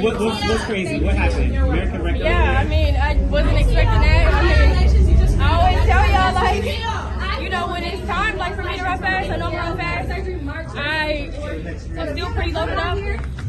what's crazy? What happened? American record? Yeah, I mean, I wasn't expecting that. I always tell y'all, like, you know, when it's time, like, for me to run fast, I know I'm run fast. I'm still pretty loaded up.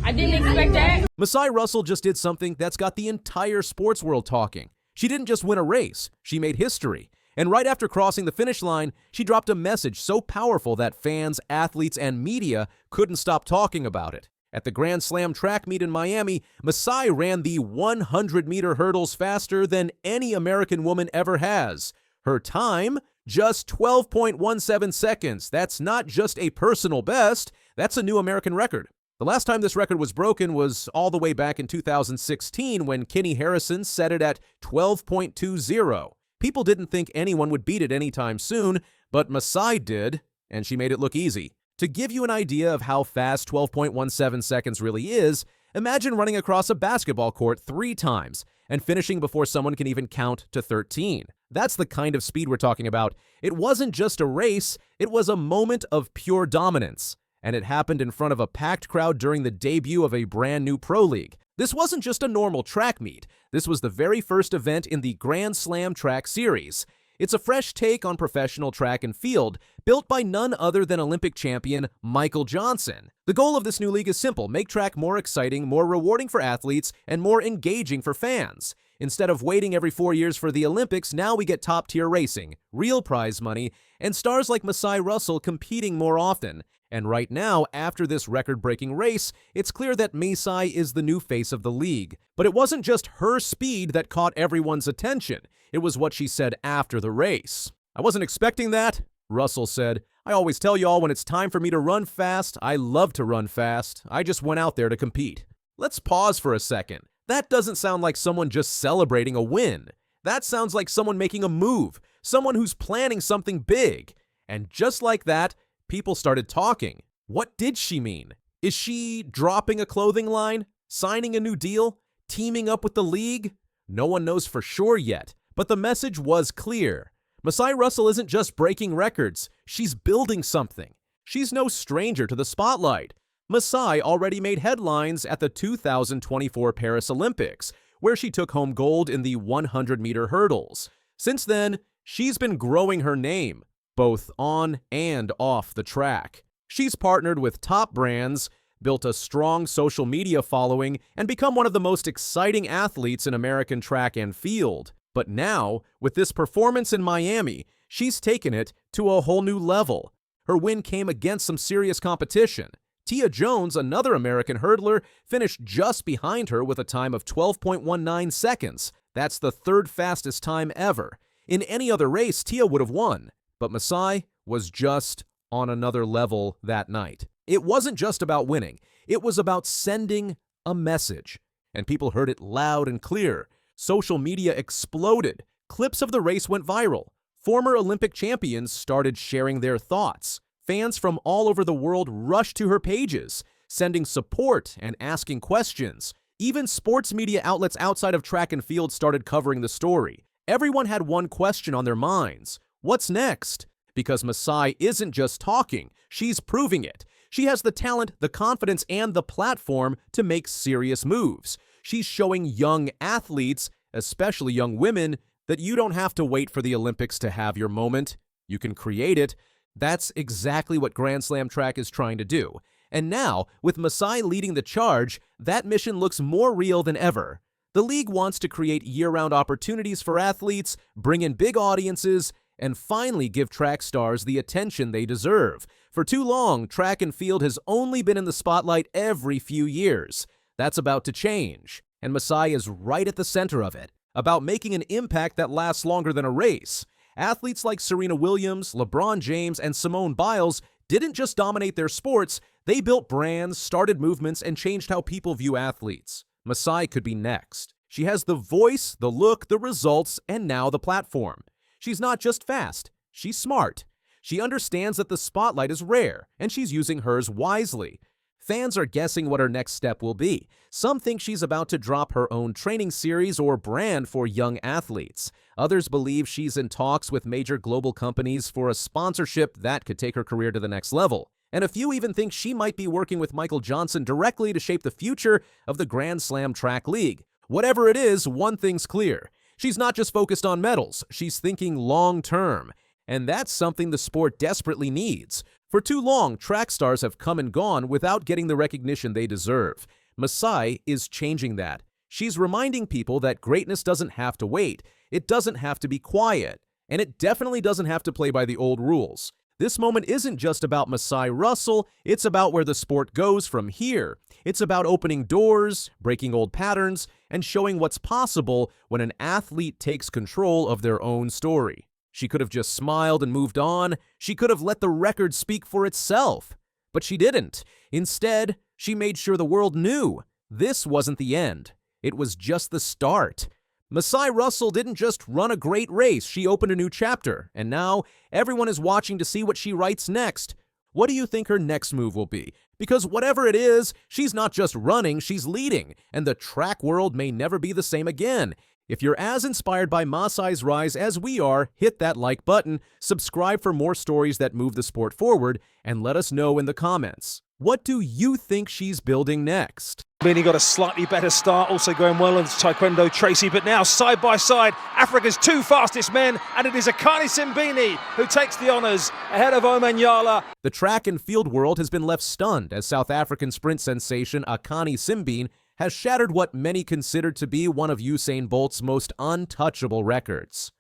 I didn't expect that. Masai Russell just did something that's got the entire sports world talking. She didn't just win a race, she made history. And right after crossing the finish line, she dropped a message so powerful that fans, athletes, and media couldn't stop talking about it. At the Grand Slam track meet in Miami, Masai ran the 100-meter hurdles faster than any American woman ever has. Her time? Just 12.17 seconds. That's not just a personal best, that's a new American record. The last time this record was broken was all the way back in 2016 when Keni Harrison set it at 12.20. People didn't think anyone would beat it anytime soon, but Masai did, and she made it look easy. To give you an idea of how fast 12.17 seconds really is, imagine running across a basketball court 3 times and finishing before someone can even count to 13. That's the kind of speed we're talking about. It wasn't just a race, it was a moment of pure dominance. And it happened in front of a packed crowd during the debut of a brand new pro league. This wasn't just a normal track meet. This was the very first event in the Grand Slam track series. It's a fresh take on professional track and field, built by none other than Olympic champion Michael Johnson. The goal of this new league is simple: make track more exciting, more rewarding for athletes, and more engaging for fans. Instead of waiting every 4 years for the Olympics, now we get top-tier racing, real prize money, and stars like Masai Russell competing more often. And right now, after this record-breaking race, it's clear that Masai is the new face of the league. But it wasn't just her speed that caught everyone's attention. It was what she said after the race. "I wasn't expecting that," Russell said. "I always tell y'all when it's time for me to run fast, I love to run fast. I just went out there to compete." Let's pause for a second. That doesn't sound like someone just celebrating a win. That sounds like someone making a move, someone who's planning something big. And just like that, people started talking. What did she mean? Is she dropping a clothing line? Signing a new deal? Teaming up with the league? No one knows for sure yet, but the message was clear. Masai Russell isn't just breaking records, she's building something. She's no stranger to the spotlight. Masai already made headlines at the 2024 Paris Olympics, where she took home gold in the 100-meter hurdles. Since then, she's been growing her name, both on and off the track. She's partnered with top brands, built a strong social media following, and become one of the most exciting athletes in American track and field. But now, with this performance in Miami, she's taken it to a whole new level. Her win came against some serious competition. Tia Jones, another American hurdler, finished just behind her with a time of 12.19 seconds. That's the 3rd fastest time ever. In any other race, Tia would have won. But Masai was just on another level that night. It wasn't just about winning. It was about sending a message. And people heard it loud and clear. Social media exploded. Clips of the race went viral. Former Olympic champions started sharing their thoughts. Fans from all over the world rushed to her pages, sending support and asking questions. Even sports media outlets outside of track and field started covering the story. Everyone had one question on their minds. What's next? Because Masai isn't just talking, she's proving it. She has the talent, the confidence, and the platform to make serious moves. She's showing young athletes, especially young women, that you don't have to wait for the Olympics to have your moment. You can create it. That's exactly what Grand Slam track is trying to do. And now, with Masai leading the charge, that mission looks more real than ever. The league wants to create year-round opportunities for athletes, bring in big audiences, and finally give track stars the attention they deserve. For too long, track and field has only been in the spotlight every few years. That's about to change, and Masai is right at the center of it, about making an impact that lasts longer than a race. Athletes like Serena Williams, LeBron James, and Simone Biles didn't just dominate their sports, they built brands, started movements, and changed how people view athletes. Masai could be next. She has the voice, the look, the results, and now the platform. She's not just fast, she's smart. She understands that the spotlight is rare, and she's using hers wisely. Fans are guessing what her next step will be. Some think she's about to drop her own training series or brand for young athletes. Others believe she's in talks with major global companies for a sponsorship that could take her career to the next level. And a few even think she might be working with Michael Johnson directly to shape the future of the Grand Slam Track League. Whatever it is, one thing's clear. She's not just focused on medals, she's thinking long-term. And that's something the sport desperately needs. For too long, track stars have come and gone without getting the recognition they deserve. Masai is changing that. She's reminding people that greatness doesn't have to wait, it doesn't have to be quiet, and it definitely doesn't have to play by the old rules. This moment isn't just about Masai Russell, it's about where the sport goes from here. It's about opening doors, breaking old patterns, and showing what's possible when an athlete takes control of their own story. She could have just smiled and moved on. She could have let the record speak for itself. But she didn't. Instead, she made sure the world knew this wasn't the end. It was just the start. Masai Russell didn't just run a great race, she opened a new chapter, and now everyone is watching to see what she writes next. What do you think her next move will be? Because whatever it is, she's not just running, she's leading, and the track world may never be the same again. If you're as inspired by Masai's rise as we are, hit that like button, subscribe for more stories that move the sport forward, and let us know in the comments. What do you think she's building next? Simbine got a slightly better start, also going well on Taekwondo Tracy, but now side by side, Africa's two fastest men, and it is Akani Simbine who takes the honours ahead of Omanyala. The track and field world has been left stunned as South African sprint sensation Akani Simbine has shattered what many considered to be one of Usain Bolt's most untouchable records.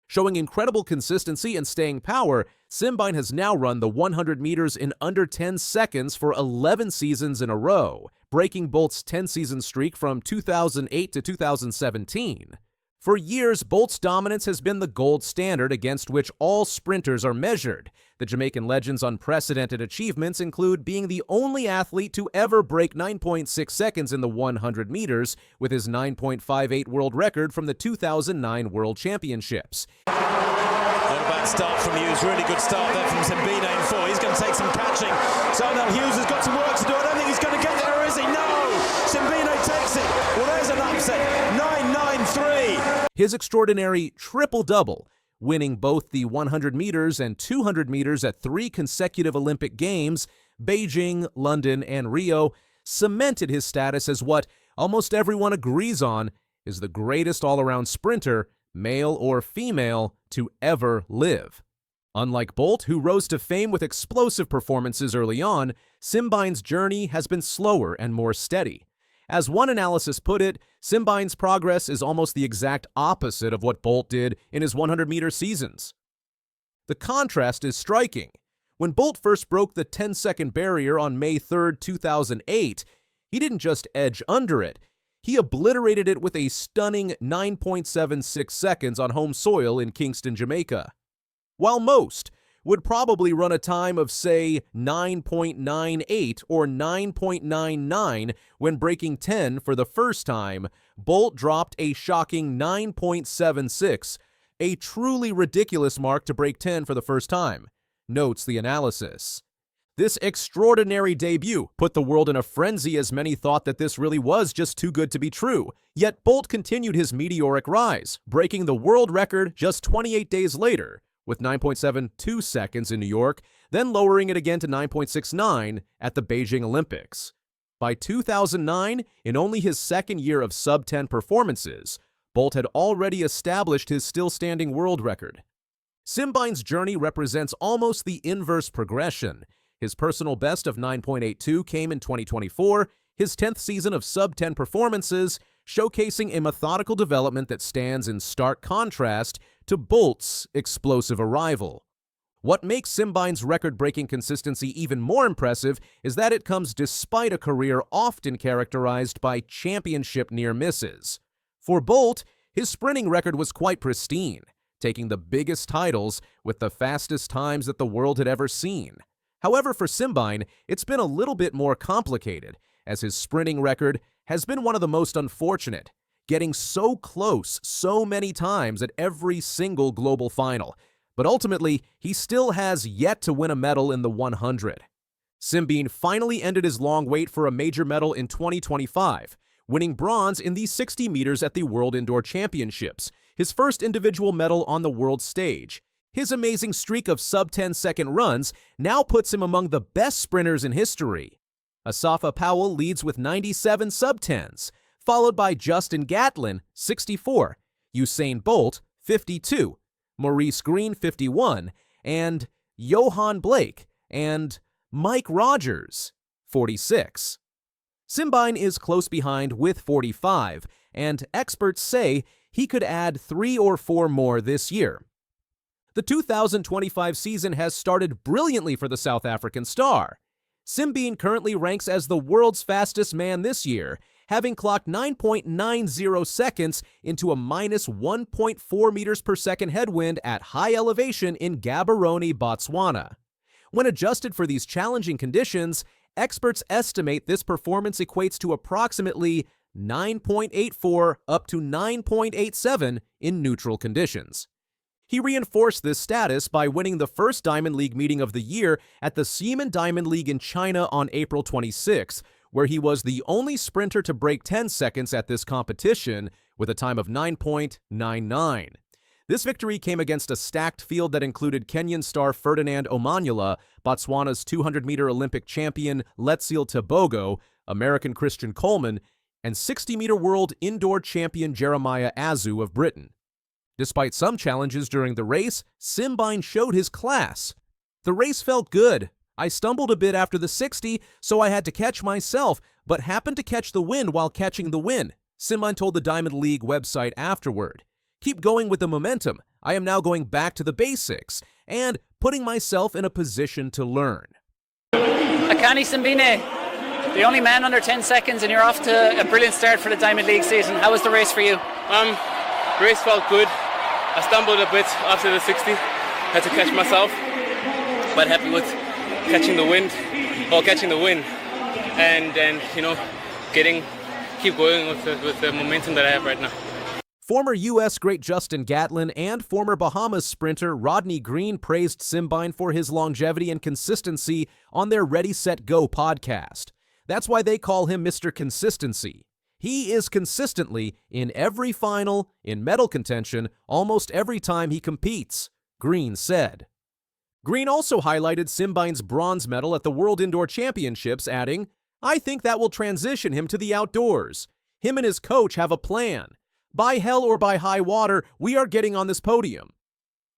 Showing incredible consistency and staying power, Simbine has now run the 100 meters in under 10 seconds for 11 seasons in a row, breaking Bolt's 10-season streak from 2008 to 2017. For years, Bolt's dominance has been the gold standard against which all sprinters are measured. The Jamaican legend's unprecedented achievements include being the only athlete to ever break 9.6 seconds in the 100 meters with his 9.58 world record from the 2009 World Championships. Not a bad start from Hughes, really good start there from Simbine in 4. He's going to take some catching. So now Hughes has got some work to do. I don't think he's going to get there, or is he? No! Simbine takes it. Well, there's an upset. 9.93. His extraordinary triple-double, winning both the 100 meters and 200 meters at 3 consecutive Olympic Games, Beijing, London, and Rio, cemented his status as what almost everyone agrees on is the greatest all-around sprinter, male or female, to ever live. Unlike Bolt, who rose to fame with explosive performances early on, Simbine's journey has been slower and more steady. As one analysis put it, Simbine's progress is almost the exact opposite of what Bolt did in his 100-meter seasons. The contrast is striking. When Bolt first broke the 10-second barrier on May 3, 2008, he didn't just edge under it, he obliterated it with a stunning 9.76 seconds on home soil in Kingston, Jamaica. While most would probably run a time of, say, 9.98 or 9.99 when breaking 10 for the first time, Bolt dropped a shocking 9.76, a truly ridiculous mark to break 10 for the first time, notes the analysis. This extraordinary debut put the world in a frenzy as many thought that this really was just too good to be true. Yet Bolt continued his meteoric rise, breaking the world record just 28 days later, with 9.72 seconds in New York, then lowering it again to 9.69 at the Beijing Olympics. By 2009, in only his second year of sub-10 performances, Bolt had already established his still-standing world record. Simbine's journey represents almost the inverse progression. His personal best of 9.82 came in 2024, his 10th season of sub-10 performances, showcasing a methodical development that stands in stark contrast to Bolt's explosive arrival. What makes Simbine's record-breaking consistency even more impressive is that it comes despite a career often characterized by championship near misses. For Bolt, his sprinting record was quite pristine, taking the biggest titles with the fastest times that the world had ever seen. However, for Simbine, it's been a little bit more complicated, as his sprinting record has been one of the most unfortunate, getting so close so many times at every single global final. But ultimately, he still has yet to win a medal in the 100. Simbine finally ended his long wait for a major medal in 2025, winning bronze in the 60 meters at the World Indoor Championships, his first individual medal on the world stage. His amazing streak of sub-10-second runs now puts him among the best sprinters in history. Asafa Powell leads with 97 sub-10s, followed by Justin Gatlin, 64, Usain Bolt, 52, Maurice Green, 51, and Johan Blake, and Mike Rogers, 46. Simbine is close behind with 45, and experts say he could add 3 or 4 more this year. The 2025 season has started brilliantly for the South African star. Simbine currently ranks as the world's fastest man this year, having clocked 9.90 seconds into a minus 1.4 meters per second headwind at high elevation in Gaborone, Botswana. When adjusted for these challenging conditions, experts estimate this performance equates to approximately 9.84 up to 9.87 in neutral conditions. He reinforced this status by winning the first Diamond League meeting of the year at the Xiamen Diamond League in China on April 26, where he was the only sprinter to break 10 seconds at this competition with a time of 9.99. This victory came against a stacked field that included Kenyan star Ferdinand Omanyala, Botswana's 200-meter Olympic champion Letziel Tebogo, American Christian Coleman, and 60-meter world indoor champion Jeremiah Azu of Britain. Despite some challenges during the race, Simbine showed his class. The race felt good. I stumbled a bit after the 60, so I had to catch myself, but happened to catch the wind while catching the wind, Simbine told the Diamond League website afterward. Keep going with the momentum. I am now going back to the basics and putting myself in a position to learn. Akani Simbine, the only man under 10 seconds, and you're off to a brilliant start for the Diamond League season. How was the race for you? Race felt good. I stumbled a bit after the 60. Had to catch myself, but happy with catching the wind, and keep going with the momentum that I have right now. Former U.S. great Justin Gatlin and former Bahamas sprinter Rodney Green praised Simbine for his longevity and consistency on their Ready, Set, Go podcast. That's why they call him Mr. Consistency. He is consistently in every final, in medal contention, almost every time he competes, Green said. Green also highlighted Simbine's bronze medal at the World Indoor Championships, adding, "I think that will transition him to the outdoors. Him and his coach have a plan. By hell or by high water, we are getting on this podium."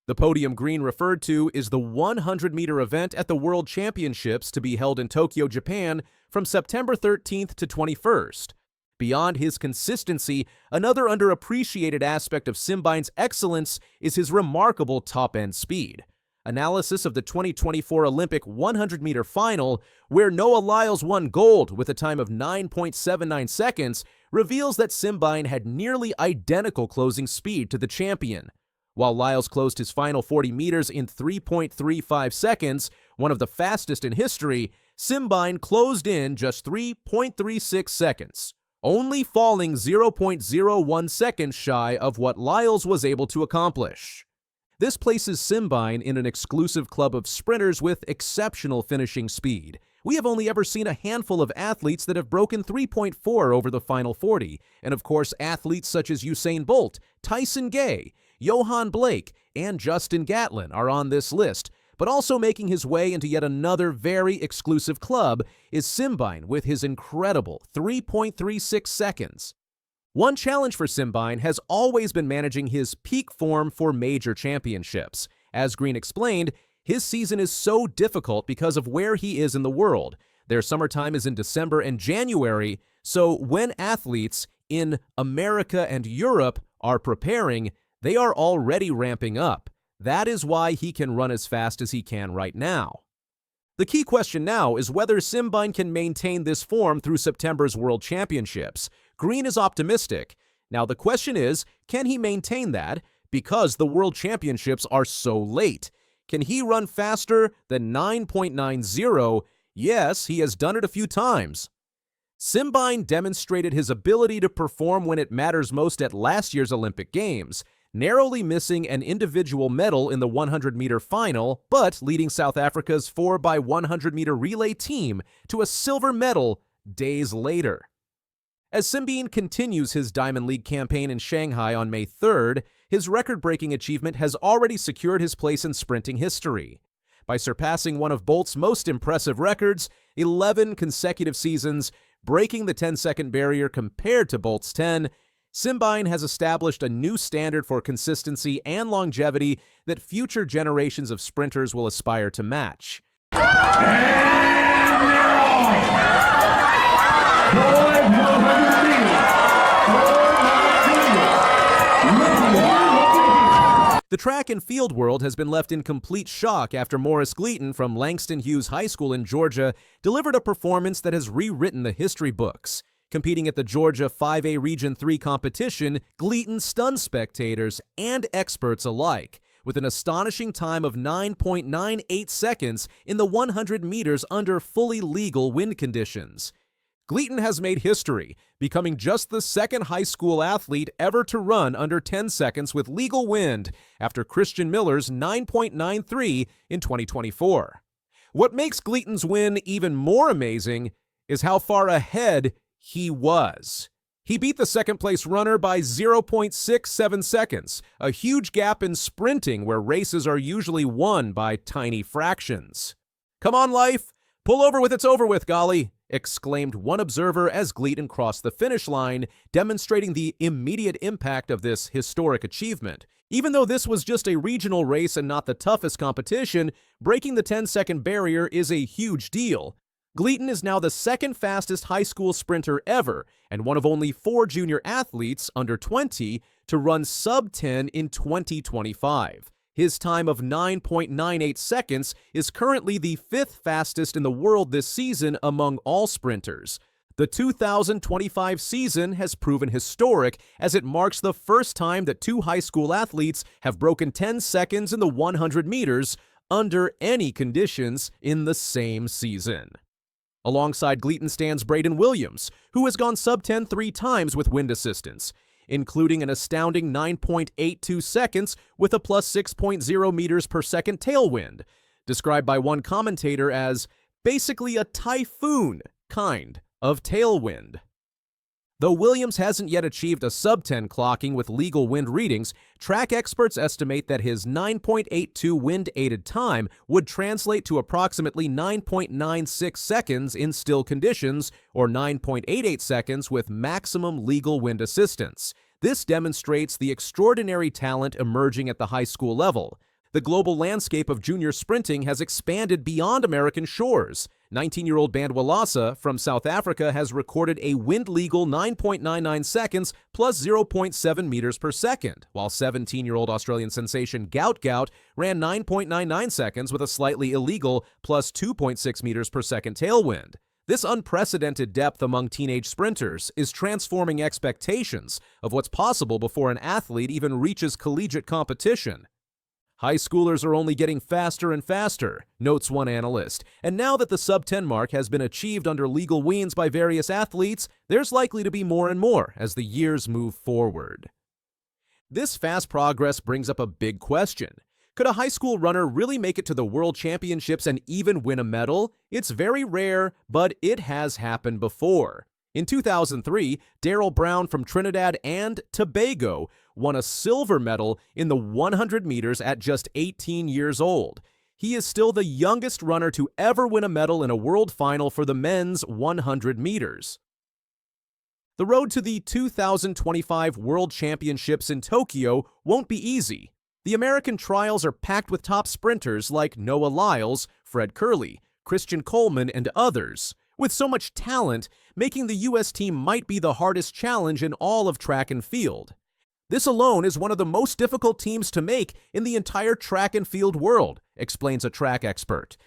The podium Green referred to is the 100-meter event at the World Championships to be held in Tokyo, Japan from September 13th to 21st. Beyond his consistency, another underappreciated aspect of Simbine's excellence is his remarkable top-end speed. Analysis of the 2024 Olympic 100-meter final, where Noah Lyles won gold with a time of 9.79 seconds, reveals that Simbine had nearly identical closing speed to the champion. While Lyles closed his final 40 meters in 3.35 seconds, one of the fastest in history, Simbine closed in just 3.36 seconds, only falling 0.01 seconds shy of what Lyles was able to accomplish. This places Simbine in an exclusive club of sprinters with exceptional finishing speed. We have only ever seen a handful of athletes that have broken 3.4 over the final 40, and of course athletes such as Usain Bolt, Tyson Gay, Johan Blake, and Justin Gatlin are on this list, but also making his way into yet another very exclusive club is Simbine with his incredible 3.36 seconds. One challenge for Simbine has always been managing his peak form for major championships. As Green explained, his season is so difficult because of where he is in the world. Their summertime is in December and January, so when athletes in America and Europe are preparing, they are already ramping up. That is why he can run as fast as he can right now. The key question now is whether Simbine can maintain this form through September's World Championships. Green is optimistic. Now the question is, can he maintain that because the World Championships are so late? Can he run faster than 9.90? Yes, he has done it a few times. Simbine demonstrated his ability to perform when it matters most at last year's Olympic Games, narrowly missing an individual medal in the 100-meter final, but leading South Africa's 4x100-meter relay team to a silver medal days later. As Simbine continues his Diamond League campaign in Shanghai on May 3rd, his record-breaking achievement has already secured his place in sprinting history. By surpassing one of Bolt's most impressive records, 11 consecutive seasons, breaking the 10-second barrier compared to Bolt's 10, Simbine has established a new standard for consistency and longevity that future generations of sprinters will aspire to match. The track and field world has been left in complete shock after Morris Gleaton from Langston Hughes High School in Georgia delivered a performance that has rewritten the history books. Competing at the Georgia 5A Region 3 competition, Gleaton stunned spectators and experts alike with an astonishing time of 9.98 seconds in the 100 meters under fully legal wind conditions. Gleaton has made history, becoming just the second high school athlete ever to run under 10 seconds with legal wind after Christian Miller's 9.93 in 2024. What makes Gleaton's win even more amazing is how far ahead he was. He beat the second-place runner by 0.67 seconds, a huge gap in sprinting where races are usually won by tiny fractions. "Come on, life! Pull over with it's over with, golly!" exclaimed one observer as Gleaton crossed the finish line, demonstrating the immediate impact of this historic achievement. Even though this was just a regional race and not the toughest competition, breaking the 10-second barrier is a huge deal. Gleaton is now the second fastest high school sprinter ever and one of only 4 junior athletes under 20 to run sub-10 in 2025. His time of 9.98 seconds is currently the 5th fastest in the world this season among all sprinters. The 2025 season has proven historic as it marks the first time that 2 high school athletes have broken 10 seconds in the 100 meters under any conditions in the same season. Alongside Gleaton stands Braden Williams, who has gone sub-10 3 times with wind assistance, including an astounding 9.82 seconds with a plus 6.0 meters per second tailwind, described by one commentator as basically a typhoon kind of tailwind. Though Williams hasn't yet achieved a sub-10 clocking with legal wind readings, track experts estimate that his 9.82 wind-aided time would translate to approximately 9.96 seconds in still conditions, or 9.88 seconds with maximum legal wind assistance. This demonstrates the extraordinary talent emerging at the high school level. The global landscape of junior sprinting has expanded beyond American shores. 19-year-old Bandwalasa from South Africa has recorded a wind-legal 9.99 seconds plus 0.7 meters per second, while 17-year-old Australian sensation Gout ran 9.99 seconds with a slightly illegal plus 2.6 meters per second tailwind. This unprecedented depth among teenage sprinters is transforming expectations of what's possible before an athlete even reaches collegiate competition. High schoolers are only getting faster and faster, notes one analyst, and now that the sub-10 mark has been achieved under legal weans by various athletes, there's likely to be more and more as the years move forward. This fast progress brings up a big question. Could a high school runner really make it to the World Championships and even win a medal? It's very rare, but it has happened before. In 2003, Darrell Brown from Trinidad and Tobago won a silver medal in the 100 meters at just 18 years old. He is still the youngest runner to ever win a medal in a world final for the men's 100 meters. The road to the 2025 World Championships in Tokyo won't be easy. The American trials are packed with top sprinters like Noah Lyles, Fred Curley, Christian Coleman, and others. With so much talent, making the U.S. team might be the hardest challenge in all of track and field. This alone is one of the most difficult teams to make in the entire track and field world, explains a track expert.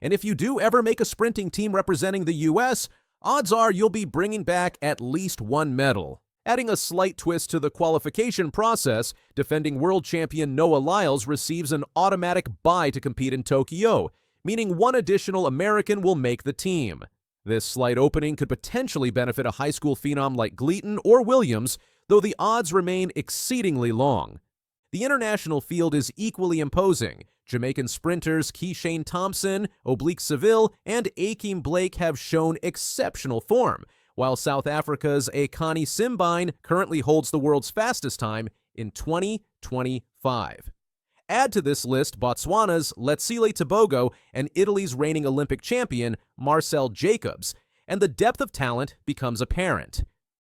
And if you do ever make a sprinting team representing the U.S., odds are you'll be bringing back at least one medal. Adding a slight twist to the qualification process, defending world champion Noah Lyles receives an automatic bye to compete in Tokyo, meaning one additional American will make the team. This slight opening could potentially benefit a high school phenom like Gleaton or Williams, though the odds remain exceedingly long. The international field is equally imposing. Jamaican sprinters Keishane Thompson, Oblique Seville, and Akeem Blake have shown exceptional form, while South Africa's Akani Simbine currently holds the world's fastest time in 2025. Add to this list Botswana's Letsile Tebogo and Italy's reigning Olympic champion Marcel Jacobs, and the depth of talent becomes apparent.